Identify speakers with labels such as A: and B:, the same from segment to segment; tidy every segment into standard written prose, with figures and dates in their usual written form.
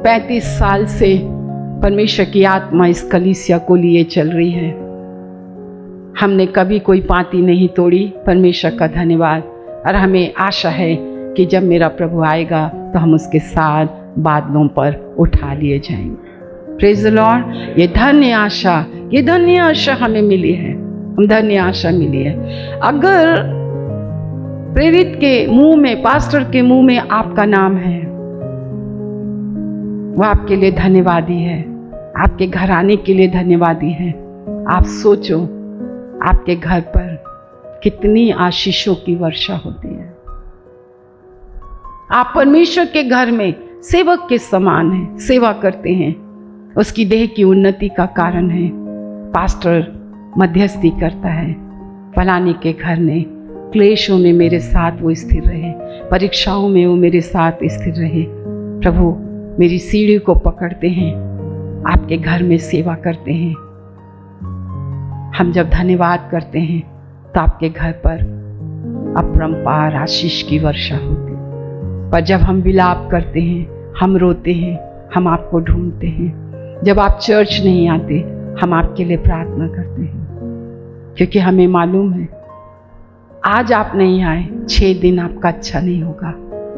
A: 35 साल से परमेश्वर की आत्मा इस कलीसिया को लिए चल रही है। हमने कभी कोई पाती नहीं तोड़ी, परमेश्वर का धन्यवाद। और हमें आशा है कि जब मेरा प्रभु आएगा तो हम उसके साथ बादलों पर उठा लिए जाएंगे। Praise the Lord. ये धन्य आशा हमें मिली है, हम धन्य आशा मिली है। अगर प्रेरित के मुंह में, पास्टर के मुंह में आपका नाम है, वो आपके लिए धन्यवादी है, आपके घराने के लिए धन्यवादी है। आप सोचो आपके घर पर कितनी आशीषों की वर्षा होती है। आप परमेश्वर के घर में सेवक के समान हैं, सेवा करते हैं, उसकी देह की उन्नति का कारण है। पास्टर मध्यस्थी करता है, फलाने के घर में क्लेशों में मेरे साथ वो स्थिर रहे, परीक्षाओं में वो मेरे साथ स्थिर रहे। प्रभु मेरी सीढ़ी को पकड़ते हैं, आपके घर में सेवा करते हैं। हम जब धन्यवाद करते हैं तो आपके घर पर अपरंपार आशीष की वर्षा होती है। पर जब हम विलाप करते हैं, हम रोते हैं, हम आपको ढूंढते हैं। जब आप चर्च नहीं आते, हम आपके लिए प्रार्थना करते हैं, क्योंकि हमें मालूम है आज आप नहीं आए, 6 दिन आपका अच्छा नहीं होगा,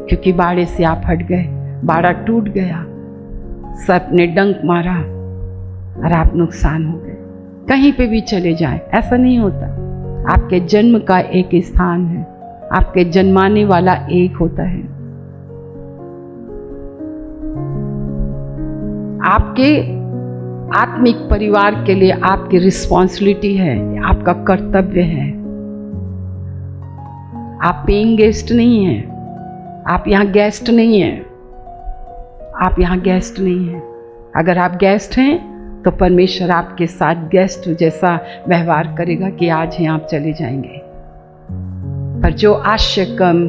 A: क्योंकि बाड़े से आप हट गए, बाड़ा टूट गया, सर्प ने डंक मारा और आप नुकसान हो गए। कहीं पे भी चले जाएं, ऐसा नहीं होता। आपके जन्म का एक स्थान है, आपके जन्माने वाला एक होता है। आपके आत्मिक परिवार के लिए आपकी रिस्पॉन्सिबिलिटी है, आपका कर्तव्य है। आप पेइंग गेस्ट नहीं हैं, आप यहाँ गेस्ट नहीं हैं, आप यहाँ गेस्ट नहीं हैं। अगर आप गेस्ट हैं तो परमेश्वर आपके साथ गेस्ट जैसा व्यवहार करेगा कि आज हैं आप चले जाएंगे। पर जो आश्चर्य कर्म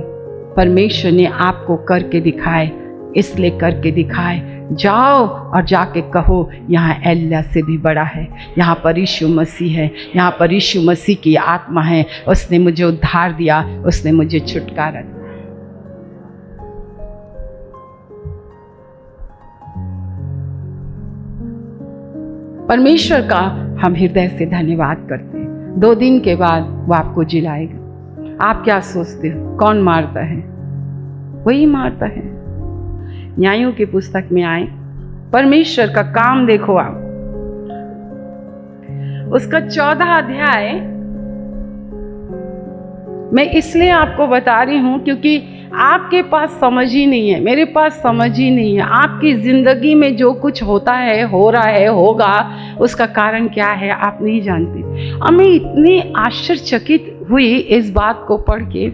A: परमेश्वर ने आपको करके दिखाए, इसलिए करके दिखाए, जाओ और जाके कहो यहाँ एलिया से भी बड़ा है, यहाँ पर यीशु मसीह है, यहाँ पर यीशु मसीह की आत्मा है, उसने मुझे उद्धार दिया, उसने मुझे छुटकारा दिया। परमेश्वर का हम हृदय से धन्यवाद करते हैं। 2 दिन के बाद वो आपको जिलाएगा। आप क्या सोचते हो कौन मारता है? वही मारता है। न्यायों की पुस्तक में आए, परमेश्वर का काम देखो आप, उसका 14 अध्याय मैं इसलिए आपको बता रही हूं क्योंकि आपके पास समझ ही नहीं है, मेरे पास समझ ही नहीं है। आपकी जिंदगी में जो कुछ होता है, हो रहा है, होगा, उसका कारण क्या है आप नहीं जानते। और मैं इतनी आश्चर्यचकित हुई इस बात को पढ़ के,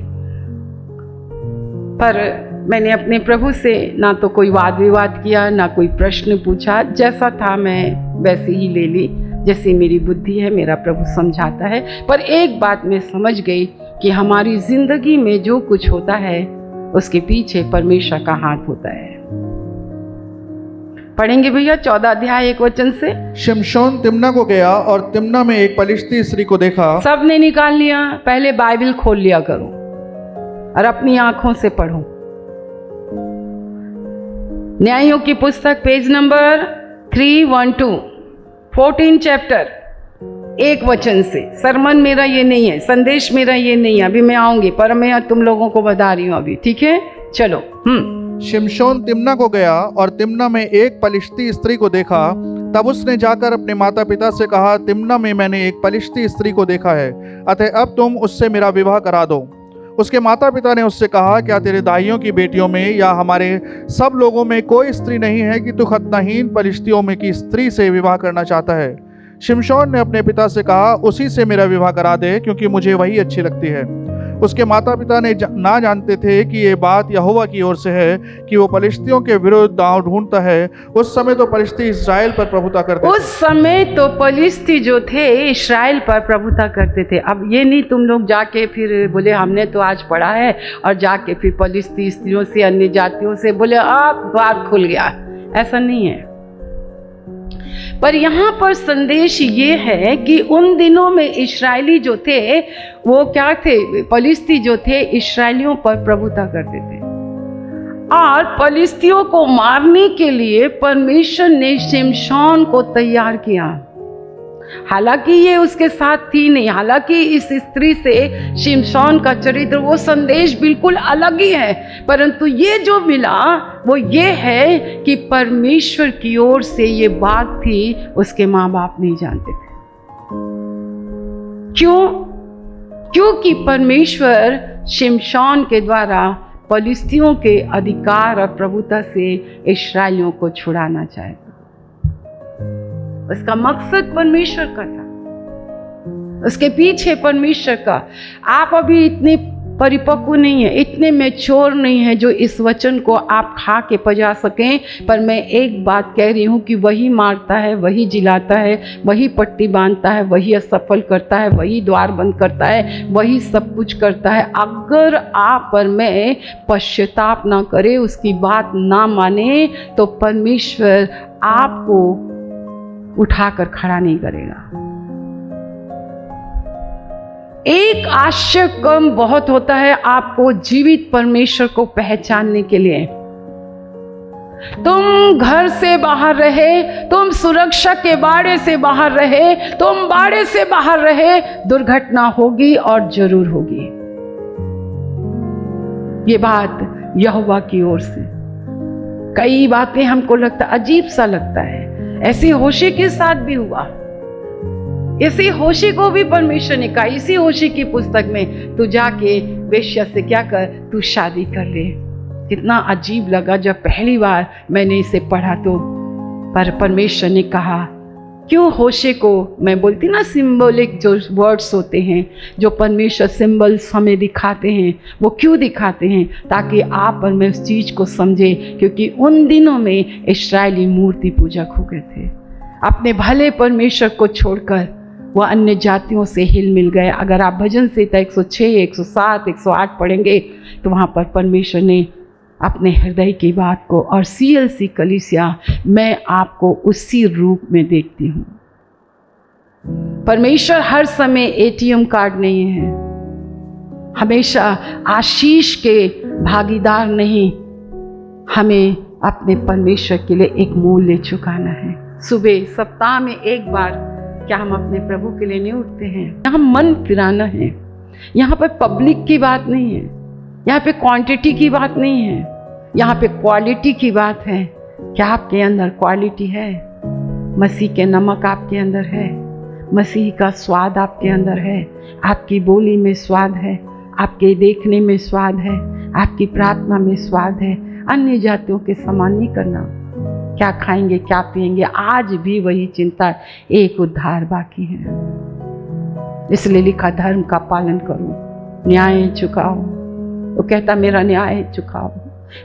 A: पर मैंने अपने प्रभु से ना तो कोई वाद विवाद किया, ना कोई प्रश्न पूछा। जैसा था मैं वैसे ही ले ली, जैसे मेरी बुद्धि है, मेरा प्रभु समझाता है। पर एक बात मैं समझ गई कि हमारी जिंदगी में जो कुछ होता है उसके पीछे परमेश्वर का हाथ होता है। पढ़ेंगे भैया 14 अध्याय 1 वचन से।
B: शिमशोन तिम्ना को गया और तिम्ना में एक पलिश्ती स्त्री को देखा।
A: सबने निकाल लिया। पहले बाइबल खोल लिया करो और अपनी आंखों से पढ़ो। न्यायों की पुस्तक पेज नंबर 312, 14 चैप्टर, 1 वचन से। सरमन मेरा ये नहीं है, संदेश मेरा ये नहीं है, अभी मैं आऊंगी, पर मैं तुम लोगों को बता रही हूं अभी, ठीक है? चलो।
B: शिमशोन तिम्ना को गया और तिम्ना में एक पलिश्ती स्त्री को देखा। तब उसने जाकर अपने माता पिता से कहा, तिम्ना में मैंने एक पलिश्ती स्त्री को देखा है, अतः अब तुम उससे मेरा विवाह करा दो। उसके माता पिता ने उससे कहा, क्या तेरे दाइयों की बेटियों में या हमारे सब लोगों में कोई स्त्री नहीं है कि तू खतनाहीन पलिश्तियों में की स्त्री से विवाह करना चाहता है? शिमशोन ने अपने पिता से कहा, उसी से मेरा विवाह करा दे, क्योंकि मुझे वही अच्छी लगती है। उसके माता पिता ने ना जानते थे कि ये बात यहोवा की ओर से है कि वो पलिश्तियों के विरुद्ध दांव ढूंढता है। उस समय तो पलिश्ती इस्राएल पर प्रभुता करते थे।
A: उस समय तो पलिश्ती जो थे इस्राएल पर प्रभुता करते थे। अब ये नहीं तुम लोग जाके फिर बोले हमने तो आज पढ़ा है और जाके फिर पलिश्ती स्त्रियों से, अन्य जातियों से बोले आप द्वार खुल गया, ऐसा नहीं है। पर यहाँ पर संदेश ये है कि उन दिनों में इस्राएली जो थे वो क्या थे? पलिश्ती जो थे इस्राएलियों पर प्रभुता करते थे। और पलिस्तियों को मारने के लिए परमेश्वर ने शिमशोन को तैयार किया। हालांकि ये उसके साथ थी नहीं, हालांकि इस स्त्री से शिमशोन का चरित्र, वो संदेश बिल्कुल अलग ही है, परंतु ये जो मिला वो ये है कि परमेश्वर की ओर से ये बात थी, उसके माँ बाप नहीं जानते थे। क्यों? क्योंकि परमेश्वर शिमशोन के द्वारा पलिस्तियों के अधिकार और प्रभुता से इस्राएलियों को छुड़ाना चाहता। उसका मकसद परमेश्वर का था, उसके पीछे परमेश्वर का। आप अभी इतने परिपक्व नहीं है, इतने मैच्योर नहीं है जो इस वचन को आप खा के पजा सकें, पर मैं एक बात कह रही हूँ कि वही मारता है, वही जिलाता है, वही पट्टी बांधता है, वही असफल करता है, वही द्वार बंद करता है, वही सब कुछ करता है। अगर आप और मैं पश्चाताप ना करें, उसकी बात ना माने, तो परमेश्वर आपको उठाकर खड़ा नहीं करेगा। एक आश्चर्य कम बहुत होता है आपको जीवित परमेश्वर को पहचानने के लिए। तुम घर से बाहर रहे, तुम सुरक्षा के बाड़े से बाहर रहे, तुम बाड़े से बाहर रहे, दुर्घटना होगी और जरूर होगी। ये बात यहोवा की ओर से। कई बातें हमको लगता, अजीब सा लगता है, ऐसे होशे के साथ भी हुआ। इसी होशे को भी परमेश्वर ने कहा, इसी होशे की पुस्तक में, तू जाके वेश्या से क्या कर, तू शादी कर ले। कितना अजीब लगा जब पहली बार मैंने इसे पढ़ा तो। पर परमेश्वर ने कहा, क्यों होशे को, मैं बोलती ना सिंबॉलिक जो वर्ड्स होते हैं, जो परमेश्वर सिंबल्स हमें दिखाते हैं, वो क्यों दिखाते हैं? ताकि आप और मैं उस चीज़ को समझे। क्योंकि उन दिनों में इस्राएली मूर्ति पूजक हो गए थे, अपने भले परमेश्वर को छोड़कर वह अन्य जातियों से हिल मिल गए। अगर आप भजन संहिता 106, 107, 108 पढ़ेंगे तो वहाँ पर परमेश्वर ने अपने हृदय की बात को, और CLC कलीसिया, मैं आपको उसी रूप में देखती हूँ। परमेश्वर हर समय ATM कार्ड नहीं है, हमेशा आशीष के भागीदार नहीं। हमें अपने परमेश्वर के लिए एक मूल्य चुकाना है। सुबह सप्ताह में एक बार क्या हम अपने प्रभु के लिए नहीं उठते हैं? यहाँ मन फिराना है। यहाँ पे पब्लिक की बात नहीं है, यहाँ पे क्वांटिटी की बात नहीं है, यहाँ पे क्वालिटी की बात है। क्या आपके अंदर क्वालिटी है? मसीह के नमक आपके अंदर है, मसीह का स्वाद आपके अंदर है, आपकी बोली में स्वाद है, आपके देखने में स्वाद है, आपकी प्रार्थना में स्वाद है। अन्य जातियों के समान नहीं करना, क्या खाएंगे क्या पिएंगे, आज भी वही चिंता, एक उद्धार बाकी है। इसलिए लिखा, धर्म का पालन करो, न्याय चुकाओ। वो कहता, मेरा न्याय चुकाओ,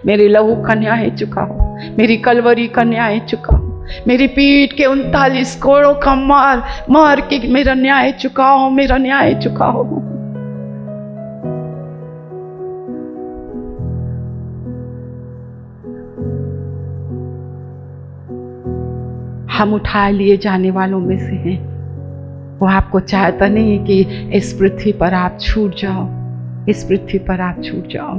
A: मेरे लहू का न्याय चुकाओ, मेरी कलवरी का न्याय चुकाओ, मेरी पीठ के 39 कोड़ों का मार मार के मेरा न्याय चुकाओ, मेरा न्याय चुकाओ। हम उठा लिए जाने वालों में से हैं। वो आपको चाहता नहीं कि इस पृथ्वी पर आप छूट जाओ, इस पृथ्वी पर आप छूट जाओ,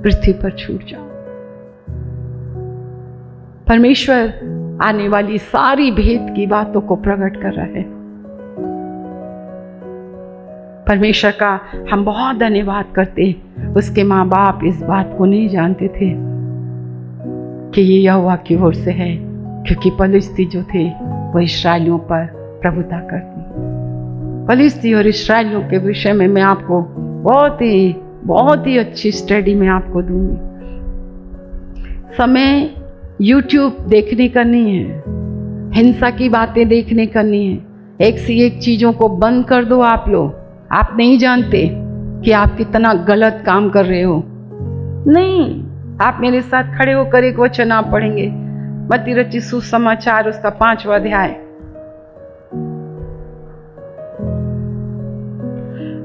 A: पृथ्वी पर छूट जाओ। परमेश्वर आने वाली सारी भेद की बातों को प्रकट कर रहा है। परमेश्वर का हम बहुत धन्यवाद करते हैं। उसके माँ बाप इस बात को नहीं जानते थे कि ये यहोवा की ओर से है, क्योंकि पलिस्ती जो थे वो इस्राएलियों पर प्रभुता करती। पलिस्ती और इस्राएलियों के विषय में मैं आपको बहुत ही अच्छी स्टडी में आपको दूंगी। समय YouTube देखने का नहीं है, हिंसा की बातें देखने का नहीं है। एक से एक चीज़ों को बंद कर दो। आप लोग, आप नहीं जानते कि आप कितना गलत काम कर रहे हो। नहीं, आप मेरे साथ खड़े होकर एक वचन आप पढ़ेंगे, मत्ती रचित सुसमाचार उसका 5वां अध्याय,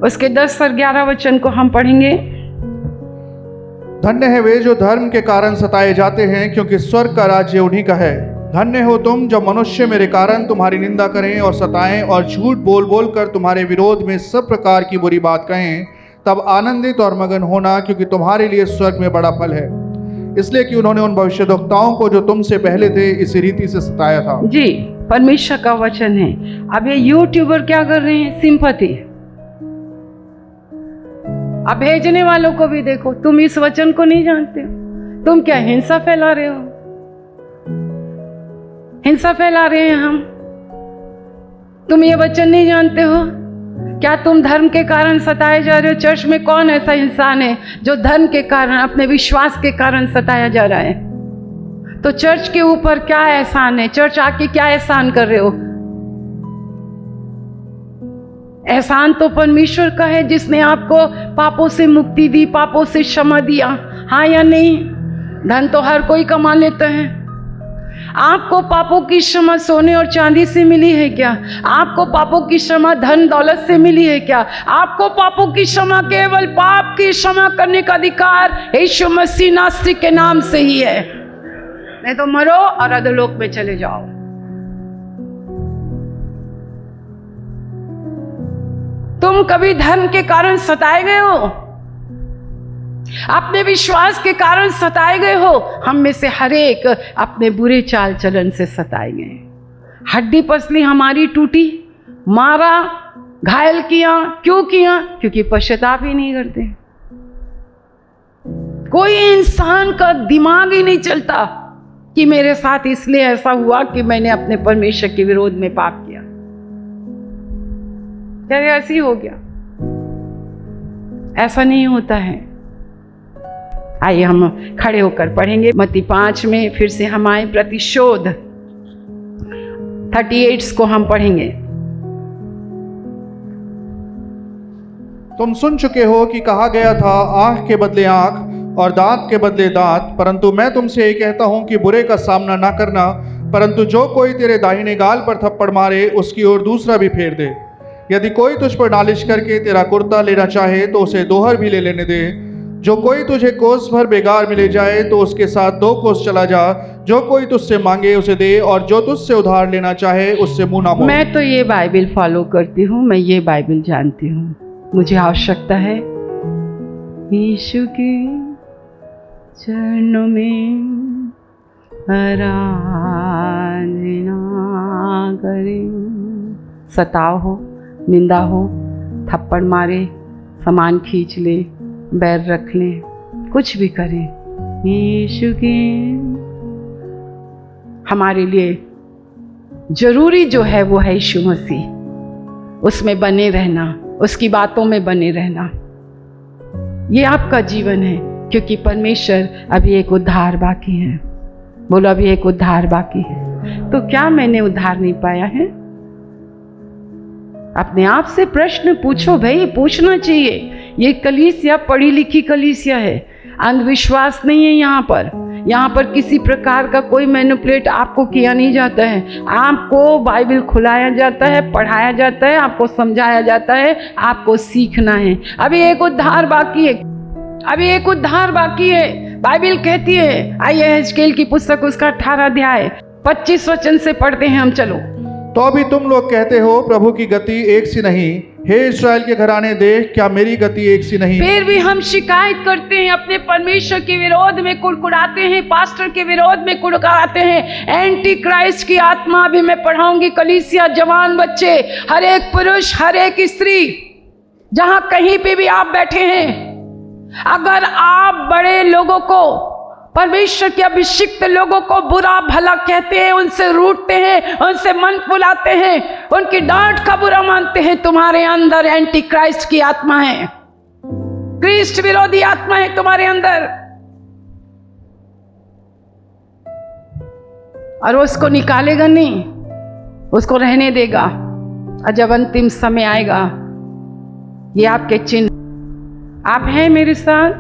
A: उसके 10 और 11 वचन को हम पढ़ेंगे।
B: धन्य है वे जो धर्म के कारण सताए जाते हैं, क्योंकि स्वर्ग का राज्य उन्हीं का है। धन्य हो तुम जब मनुष्य मेरे कारण तुम्हारी निंदा करें और सताएं और झूठ बोल बोल कर तुम्हारे विरोध में सब प्रकार की बुरी बात कहें, तब आनंदित और मगन होना, क्योंकि तुम्हारे लिए स्वर्ग में बड़ा फल है। इसलिए कि उन्होंने उन भविष्यद्वक्ताओं को जो तुमसे पहले थे इसी रीति से सताया था।
A: जी, परमेश्वर का वचन है। अब ये यूट्यूबर क्या कर रहे हैं? सिंपैथी। अब भेजने वालों को भी देखो, तुम इस वचन को नहीं जानते हो, तुम क्या हिंसा फैला रहे हो? हिंसा फैला रहे हैं हम। तुम ये वचन नहीं जानते हो? क्या तुम धर्म के कारण सताए जा रहे हो? चर्च में कौन ऐसा इंसान है जो धर्म के कारण, अपने विश्वास के कारण सताया जा रहा है? तो चर्च के ऊपर क्या एहसान है? चर्च आके क्या एहसान कर रहे हो? एहसान तो परमेश्वर का है जिसने आपको पापों से मुक्ति दी, पापों से क्षमा दिया। हाँ या नहीं? धन तो हर कोई कमा लेता है। आपको पापों की क्षमा सोने और चांदी से मिली है क्या? आपको पापों की क्षमा धन दौलत से मिली है क्या? आपको पापों की क्षमा केवल पाप की क्षमा करने का अधिकार यीशु मसीह नासरी के नाम से ही है। नहीं तो मरो और अधोलोक में चले जाओ। तुम कभी धर्म के कारण सताए गए हो? अपने विश्वास के कारण सताए गए हो? हम में से हर एक अपने बुरे चाल चलन से सताए गए। हड्डी पसली हमारी टूटी, मारा, घायल किया। क्यों किया? क्योंकि पश्चाताप ही नहीं करते। कोई इंसान का दिमाग ही नहीं चलता कि मेरे साथ इसलिए ऐसा हुआ कि मैंने अपने परमेश्वर के विरोध में पाप किया। क्या ऐसे ही हो गया? ऐसा नहीं होता है। आइए हम खड़े होकर पढ़ेंगे मत्ती 5 में। फिर से हम आए प्रतिशोध 38 को हम पढ़ेंगे।
B: तुम सुन चुके हो कि कहा गया था, आंख के बदले आंख और दांत के बदले दांत। परंतु मैं तुमसे ये कहता हूं कि बुरे का सामना ना करना, परंतु जो कोई तेरे दाहिने गाल पर थप्पड़ मारे उसकी ओर दूसरा भी फेर दे। यदि कोई तुझ पर नालिश करके तेरा कुर्ता लेना चाहे तो उसे दोहर भी ले लेने दे। जो कोई तुझे कोस भर बेगार मिले जाए तो उसके साथ 2 कोस चला जा। जो कोई तुझसे मांगे उसे दे, और जो तुझसे उधार लेना चाहे उससे मुंह ना मोड़।
A: मैं तो ये बाइबल फॉलो करती हूँ, मैं ये बाइबल जानती हूँ। मुझे आवश्यकता है यीशु के चरणों में आराधना करें। सताव हो, निंदा हो, थप्पड़ मारे, सामान खींच ले, बैर रख ले, कुछ भी करें, यीशु के हमारे लिए जरूरी जो है वो है यीशु मसीह। उसमें बने रहना, उसकी बातों में बने रहना, ये आपका जीवन है। क्योंकि परमेश्वर अभी एक उद्धार बाकी है। बोलो, अभी एक उद्धार बाकी है। तो क्या मैंने उद्धार नहीं पाया है? अपने आप से प्रश्न पूछो भाई, पूछना चाहिए। ये कलीसिया पढ़ी लिखी कलीसिया है, अंधविश्वास नहीं है यहाँ पर। यहाँ पर किसी प्रकार का कोई मैनिपुलेट आपको किया नहीं जाता है। आपको बाइबल खुलाया जाता है, पढ़ाया जाता है, आपको समझाया जाता है, आपको सीखना है। अभी एक उद्धार बाकी है, अभी एक उद्धार बाकी है। बाइबल कहती है, आइए हिजकेल की पुस्तक उसका 18 अध्याय 25 वचन से पढ़ते हैं हम। चलो।
B: तो अभी तुम लोग कहते हो प्रभु की गति एक सी नहीं। हे इस्राएल के घराने देख, क्या मेरी गति एक सी नहीं?
A: फिर भी हम शिकायत करते हैं, अपने परमेश्वर के विरोध में कुड़कुड़ाते हैं, पास्टर के विरोध में कुड़कुड़ाते हैं। एंटी क्राइस्ट की आत्मा भी मैं पढ़ाऊंगी। कलीसिया, जवान बच्चे, हर एक पुरुष, हर एक स्त्री, जहां कहीं पे भी आप बैठे हैं, अगर आप बड़े लोगों को, परमेश्वर के अभिषिक्त लोगों को बुरा भला कहते हैं, उनसे रूठते हैं, उनसे मन फुलाते हैं, उनकी डांट का बुरा मानते हैं, तुम्हारे अंदर एंटी क्राइस्ट की आत्मा है, क्रिस्ट विरोधी आत्मा है तुम्हारे अंदर। और उसको निकालेगा नहीं, उसको रहने देगा। और जब अंतिम समय आएगा, ये आपके चिन्ह। आप हैं मेरे साथ?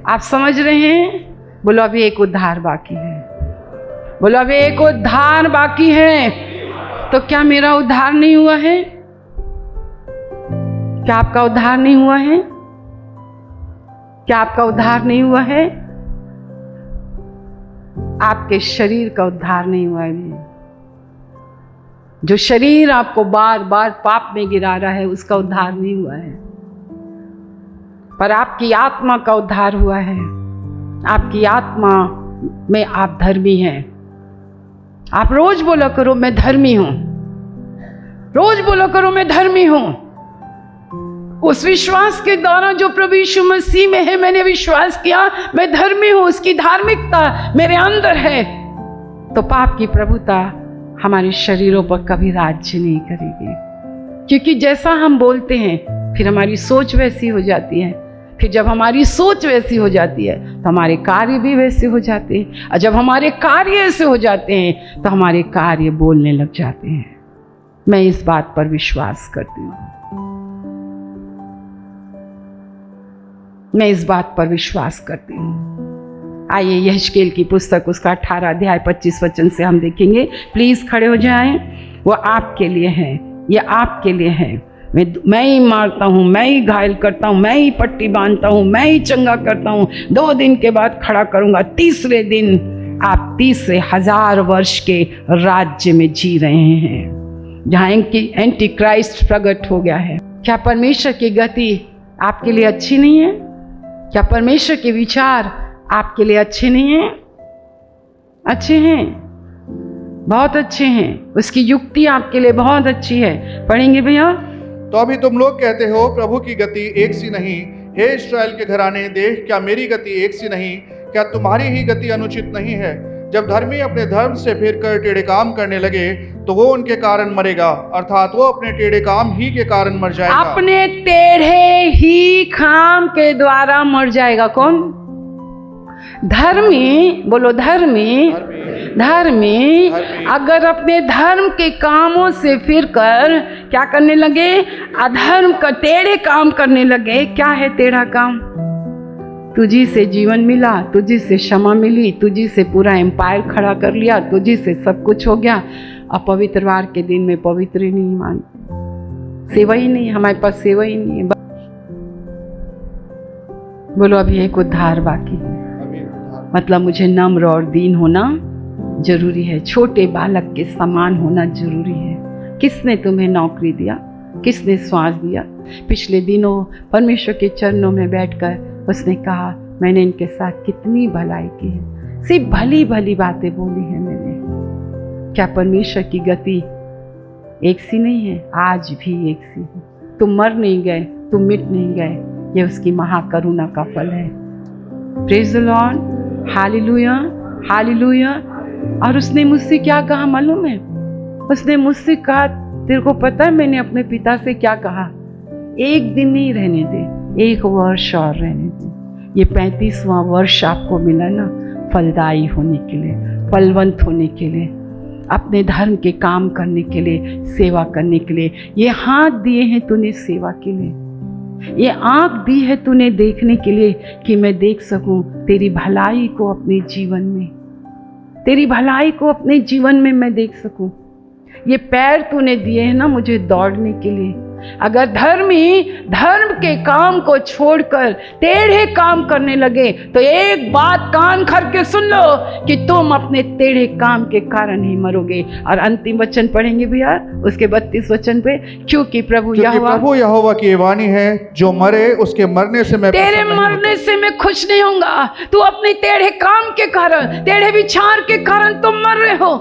A: आप समझ रहे हैं? बोलो, अभी एक उद्धार बाकी है। बोलो, अभी एक उद्धार बाकी है। तो क्या मेरा उद्धार नहीं हुआ है? क्या आपका उद्धार नहीं हुआ है? क्या आपका उद्धार नहीं हुआ है? आपके शरीर का उद्धार नहीं हुआ है। जो शरीर आपको बार बार पाप में गिरा रहा है, उसका उद्धार नहीं हुआ है, पर आपकी आत्मा का उद्धार हुआ है। आपकी आत्मा में आप धर्मी हैं। आप रोज बोला करो मैं धर्मी हूं, रोज बोला करो मैं धर्मी हूं। उस विश्वास के द्वारा जो प्रभु यीशु मसीह में है, मैंने विश्वास किया मैं धर्मी हूं, उसकी धार्मिकता मेरे अंदर है, तो पाप की प्रभुता हमारे शरीरों पर कभी राज्य नहीं करेगी। क्योंकि जैसा हम बोलते हैं फिर हमारी सोच वैसी हो जाती है, फिर जब हमारी सोच वैसी हो जाती है तो हमारे कार्य भी वैसे हो जाते हैं, और जब हमारे कार्य ऐसे हो जाते हैं तो हमारे कार्य बोलने लग जाते हैं। मैं इस बात पर विश्वास करती हूँ, मैं इस बात पर विश्वास करती हूँ। आइए यहेजकेल की पुस्तक उसका 18 अध्याय 25 वचन से हम देखेंगे। प्लीज खड़े हो जाएं। वो आपके लिए है, ये आपके लिए है। मैं ही मारता हूँ, मैं ही घायल करता हूँ, मैं ही पट्टी बांधता हूँ, मैं ही चंगा करता हूँ, 2 दिन के बाद खड़ा करूँगा, तीसरे दिन आप 30 से 1000 वर्ष के राज्य में जी रहे हैं, जहाँ एंटी क्राइस्ट प्रकट हो गया है। क्या परमेश्वर की गति आपके लिए अच्छी नहीं है? क्या परमेश्वर के विचार आपके लिए अच्छे नहीं हैं? अच्छे हैं, बहुत अच्छे हैं। उसकी युक्ति आपके लिए बहुत अच्छी है। पढ़ेंगे भैया।
B: तो अभी तुम लोग कहते हो प्रभु की गति एक सी नहीं। हे इस्राएल के घराने, देख क्या मेरी गति एक सी नहीं? क्या तुम्हारी ही गति अनुचित नहीं है? जब धर्मी अपने धर्म से फिरकर टेढ़े काम करने लगे तो वो उनके कारण मरेगा, अर्थात वो अपने टेढ़े काम ही के कारण मर जाएगा।
A: अपने टेढ़े ही काम के द्वारा मर जाएगा। कौन? धर्मी, बोलो धर्मी। धर्मी अगर अपने धर्म के कामों से फिरकर क्या करने लगे? अधर्म का टेढ़े काम करने लगे। क्या है टेढ़ा काम? तुझी से जीवन मिला, तुझी से क्षमा मिली, तुझी से पूरा एम्पायर खड़ा कर लिया, तुझी से सब कुछ हो गया। अपवित्रवार के दिन में पवित्र ही नहीं मानते, सेवा ही नहीं, हमारे पास सेवा ही नहीं है। बोलो अभी एक उद्धार बाकी है। मतलब मुझे नम्र और दीन होना जरूरी है, छोटे बालक के समान होना जरूरी है। किसने तुम्हें नौकरी दिया? किसने श्वास दिया? पिछले दिनों परमेश्वर के चरणों में बैठकर उसने कहा मैंने इनके साथ कितनी भलाई की है, सिर्फ भली भली बातें बोली हैं मैंने। क्या परमेश्वर की गति एक सी नहीं है? आज भी एक सी है। तुम मर नहीं गए, तुम मिट नहीं गए, ये उसकी महाकरुणा का फल है। Praise the Lord, hallelujah, hallelujah. और उसने मुझसे क्या कहा मालूम है? उसने मुझसे कहा, तेरे को पता है मैंने अपने पिता से क्या कहा? 1 दिन नहीं रहने दे, 1 वर्ष और रहने दे। ये 35वां वर्ष आपको मिला ना, फलदायी होने के लिए, फलवंत होने के लिए, अपने धर्म के काम करने के लिए, सेवा करने के लिए। ये हाथ दिए हैं तूने सेवा के लिए, ये आँख दी है तूने देखने के लिए कि मैं देख सकूं तेरी भलाई को अपने जीवन में, तेरी भलाई को अपने जीवन में मैं देख सकूं। ये पैर तूने दिए हैं ना मुझे दौड़ने के लिए। अगर धर्मी धर्म के काम को छोड़कर टेढ़े काम करने लगे तो एक बात कान खर के सुन लो कि तुम अपने टेढ़े काम के कारण ही मरोगे। और अंतिम वचन पढ़ेंगे भैया उसके 32 वचन पे, क्योंकि प्रभु
B: यहोवा की ये वाणी है, जो मरे उसके मरने से मैं
A: तेरे मरने से मैं खुश नहीं होऊंगा। तू अपने टेढ़े काम के कारण, टेढ़े विचार के कारण तुम मर रहे हो।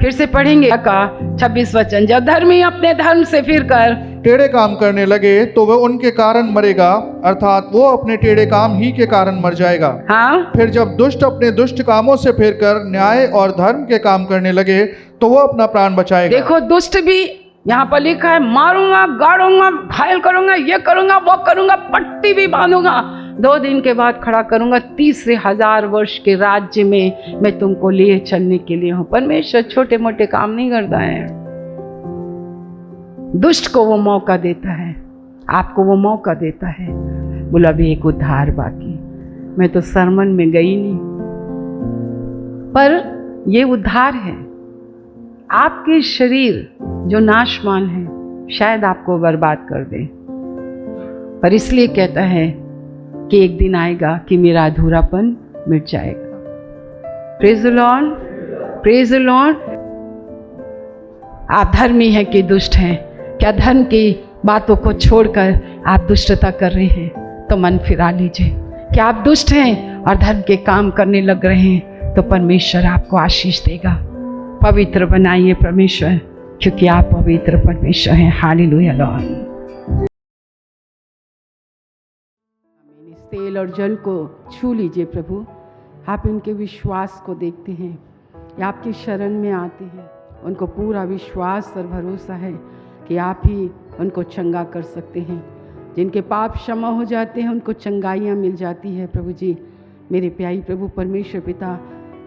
A: फिर से पढ़ेंगे का 26 वचन, जब धर्मी अपने धर्म से फिरकर
B: टेढ़े काम करने लगे तो वह उनके कारण मरेगा, अर्थात वो अपने टेढ़े काम ही के कारण मर जाएगा।
A: हाँ,
B: फिर जब दुष्ट अपने दुष्ट कामों से फिरकर न्याय और धर्म के काम करने लगे तो वो अपना प्राण बचाएगा।
A: देखो दुष्ट भी यहाँ पर लिखा है, मारूंगा, गाड़ूंगा, घायल करूंगा, ये करूंगा, वो करूंगा, पट्टी भी बांधूंगा, 2 दिन के बाद खड़ा करूंगा, 30 से 1000 वर्ष के राज्य में मैं तुमको लिए चलने के लिए हूं। परमेश्वर छोटे मोटे काम नहीं करता है। दुष्ट को वो मौका देता है, आपको वो मौका देता है। बोला भी एक उद्धार बाकी। मैं तो सरमन में गई नहीं, पर ये उद्धार है। आपके शरीर जो नाशवान है शायद आपको बर्बाद कर दे, पर इसलिए कहता है कि एक दिन आएगा कि मेरा अधूरापन मिट जाएगा। Praise the Lord, praise the Lord. आप धर्मी हैं कि दुष्ट हैं? क्या धर्म की बातों को छोड़कर आप दुष्टता कर रहे हैं? तो मन फिरा लीजिए, कि आप दुष्ट हैं और धर्म के काम करने लग रहे हैं, तो परमेश्वर आपको आशीष देगा। पवित्र बनाइए परमेश्वर, क्योंकि आप पवित्र परमेश्वर हैं। Hallelujah Lord. इस तेल और जल को छू लीजिए प्रभु। आप इनके विश्वास को देखते हैं, ये आपकी शरण में आते हैं। उनको पूरा विश्वास और भरोसा है कि आप ही उनको चंगा कर सकते हैं। जिनके पाप क्षमा हो जाते हैं उनको चंगाइयाँ मिल जाती है। प्रभु जी, मेरे प्यारी प्रभु परमेश्वर पिता,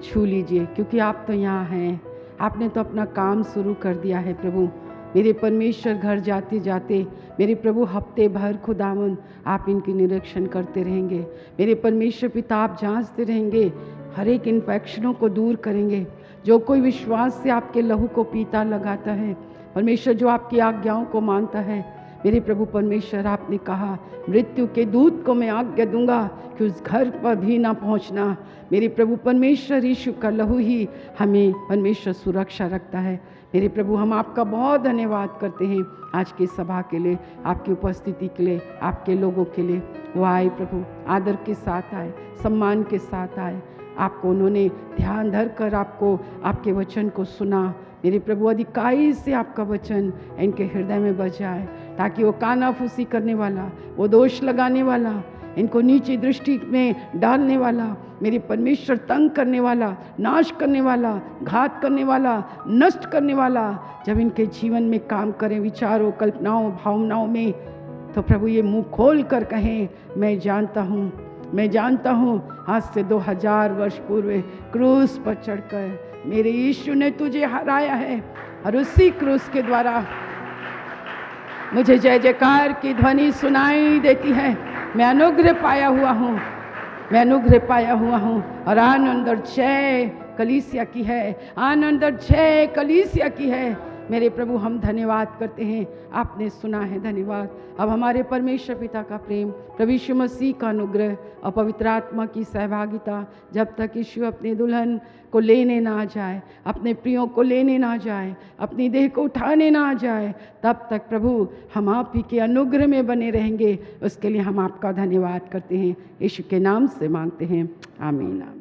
A: छू लीजिए, क्योंकि आप तो यहाँ हैं। आपने तो अपना काम शुरू कर दिया है प्रभु। मेरे परमेश्वर, घर जाते जाते मेरे प्रभु हफ्ते भर खुदावन आप इनकी निरीक्षण करते रहेंगे। मेरे परमेश्वर पिता, आप जांचते रहेंगे, हर एक इन्फेक्शनों को दूर करेंगे। जो कोई विश्वास से आपके लहू को पीता लगाता है परमेश्वर, जो आपकी आज्ञाओं को मानता है, मेरे प्रभु परमेश्वर, आपने कहा मृत्यु के दूत को मैं आज्ञा दूंगा कि उस घर पर भी ना पहुंचना। मेरे प्रभु परमेश्वर, यीशु का लहू ही हमें परमेश्वर सुरक्षा रखता है। मेरे प्रभु, हम आपका बहुत धन्यवाद करते हैं आज की सभा के लिए, आपकी उपस्थिति के लिए, आपके लोगों के लिए। वो आए प्रभु, आदर के साथ आए, सम्मान के साथ आए। आपको उन्होंने ध्यान धर कर आपको आपके वचन को सुना। मेरे प्रभु, अधिकाई से आपका वचन इनके हृदय में बजाए, ताकि वो कानाफूसी करने वाला, वो दोष लगाने वाला, इनको नीची दृष्टि में डालने वाला, मेरे परमेश्वर तंग करने वाला, नाश करने वाला, घात करने वाला, नष्ट करने वाला, जब इनके जीवन में काम करें, विचारों, कल्पनाओं, भावनाओं में, तो प्रभु ये मुंह खोल कर कहें, मैं जानता हूँ, मैं जानता हूँ, आज से 2000 वर्ष पूर्व क्रूस पर चढ़कर मेरे यीशु ने तुझे हराया है, और उसी क्रूस के द्वारा मुझे जय जयकार की ध्वनि सुनाई देती है। मैं अनुग्रह पाया हुआ हूँ, मैं अनुग्रह पाया हुआ हूँ, और आनंद और जय कलीसिया की है, आनंद और जय कलीसिया की है। मेरे प्रभु, हम धन्यवाद करते हैं, आपने सुना है, धन्यवाद। अब हमारे परमेश्वर पिता का प्रेम, प्रभु यीशु मसीह का अनुग्रह और पवित्र आत्मा की सहभागिता, जब तक यीशु अपने दुल्हन को लेने ना जाए, अपने प्रियों को लेने ना जाए, अपनी देह को उठाने ना जाए, तब तक प्रभु हम आप ही के अनुग्रह में बने रहेंगे। उसके लिए हम आपका धन्यवाद करते हैं, यीशु के नाम से मांगते हैं, आमीन।